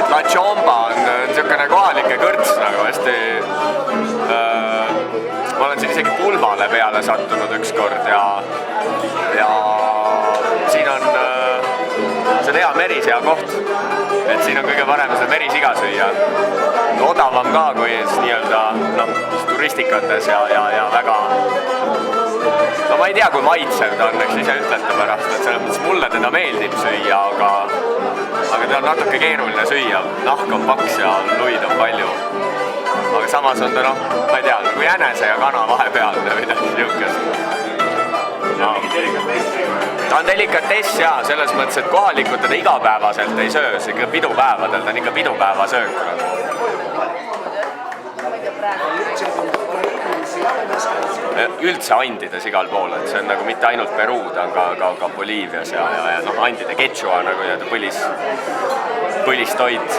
La Chomba on niisugune kohalike kõrts nagu hästi ma olen siin isegi pulmale peale sattunud ükskord ja siin on see on hea merisea koht, et siin on kõige parem seda merisiga süüa. Odavam ka kui nii-öelda turistikates ja väga no ma ei tea, kui maitsev ta on, eks ise ütlete pärast, et selles mõttes mulle teda meeldib süüa, aga ta on natuke keeruline süüa, nahk on paks ja luid on palju. Aga samas on ta ma ei tea, nagu jänese ja kana vahepeal või midagi niisugust. Ta on delikatess jaa, selles mõttes, et kohalikud teda igapäevaselt ei söö, see ikka pidupäevadel, ta on ikka pidupäevasöök. Üldse andides igal pool, et see on nagu mitte ainult Peruu, ta on ka Boliivias ja andide quechua nagu põlistoit.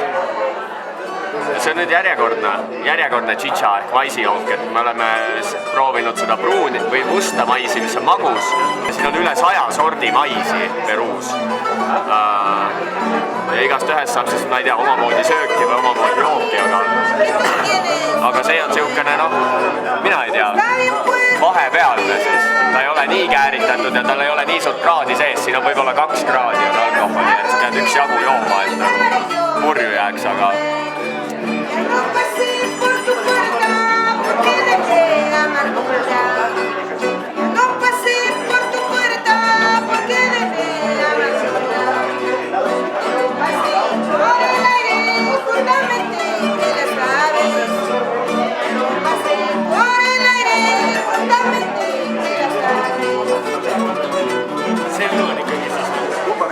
See on nüüd järjekordne chicha ehk maisijook, et me oleme proovinud seda pruuni või musta maisi, mis on magus. Siin on üle 100 sordi maisi Peruus. Ja igast ühest saab siis, ma ei tea, omamoodi sööki või omamoodi jooki, aga see on niisugune, mina ei tea, vahepealne siis. Ta ei ole nii kääritatud ja tal ei ole nii suurt kraadi sees, siin on võib-olla 2 kraadi on alkoholi, et sa pead üks jagu jooma, et purju jääks, aga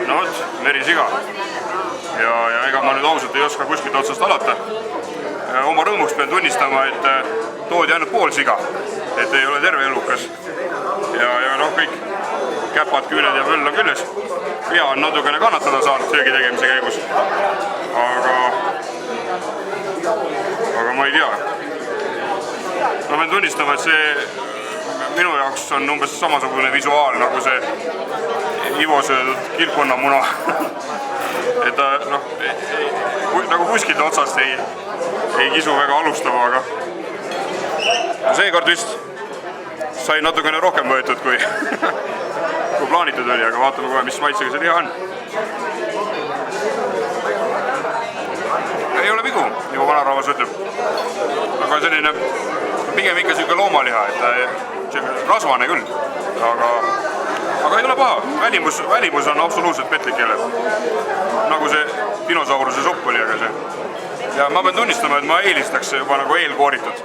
no vot, merisiga. Ja ega ma nüüd ausalt ei oska kuskilt otsast alata. Oma rõõmuks pean tunnistama, et toodi ainult pool siga, et ei ole terve elukas. Ja kõik käpad, küüned ja põll on küljes. Pea on natukene kannatada saanud söögi tegemise käigus. Aga ma ei tea. Ma pean tunnistama, et see minu jaoks on umbes samasugune visuaal nagu see Ivo söödud kilpkonnamuna. Et ta nagu kuskilt otsast ei kisu väga alustama, aga seekord vist sai natukene rohkem võetud kui plaanitud oli, aga vaatame kohe, mis maitsega see liha on. Ei ole vigu, nagu vanarahvas ütleb. Aga selline pigem ikka selline loomaliha, et rasvane küll, aga ei ole paha. Välimus on absoluutselt petlik jälle. Nagu see dinosauruse supp oli, aga see. Ja ma pean tunnistama, et ma eelistaks juba nagu eelkooritud,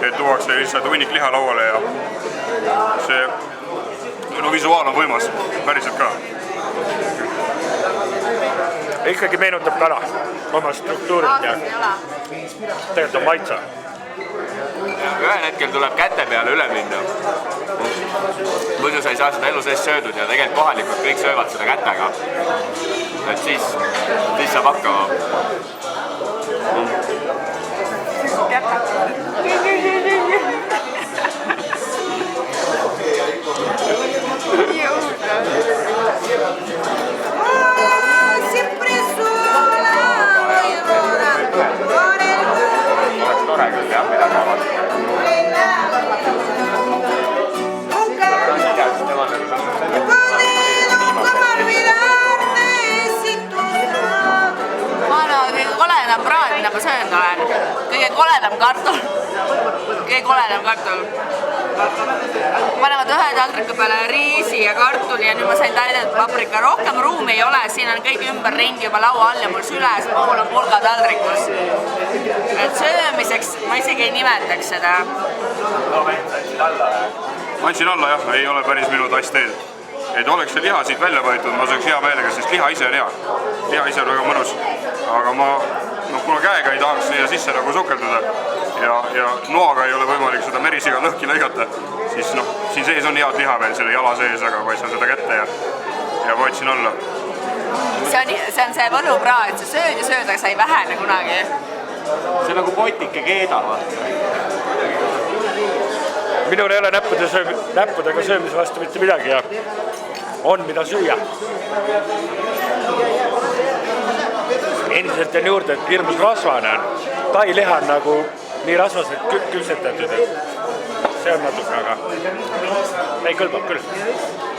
et tuuakse lihtsalt hunnik liha lauale ja see visuaal on võimas, päriselt ka. Ikkagi meenutab kana oma struktuurilt ja tegelikult on maitsa. Ühel hetkel tuleb käte peale üle minna. Muidu sa ei saa seda elu sees söödud ja tegelikult kohalikud kõik söövad seda kätega. Et siis saab hakkama. Oleks tore küll jah, midagi avada. Ma söön olen. Kõige koledam kartul. Panevad ühe taldriku peale riisi ja kartuli ja nüüd ma sain täidetud paprika. Rohkem ruumi ei ole, siin on kõik ümber ringi juba laua all ja mul süles pool on pulga taldrikus. Et söömiseks ma isegi ei nimetaks seda. Ma andsin alla jah, ei ole päris minu tass teed. Et oleks see liha siit välja võetud, ma sööks hea meelega, sest liha ise on hea. Liha ise on väga mõnus. Aga kuna käega ei tahaks siia sisse nagu sukelduda ja noaga ei ole võimalik seda merisiga lõhki lõigata, siis siin sees on head liha veel selle jala sees, aga paistan seda kätte ja võtsin alla. See on see võlupraad, sa sööd ja sööd, aga sa ei vähene kunagi. see on nagu potike keeda, minul ei ole näppudega söömise vastu mitte midagi ja on mida süüa. Endiselt on juurde, et hirmus rasvane on. Tai liha on nagu nii rasvaselt küpsetatud, et see on natuke, aga ei kõlbab küll.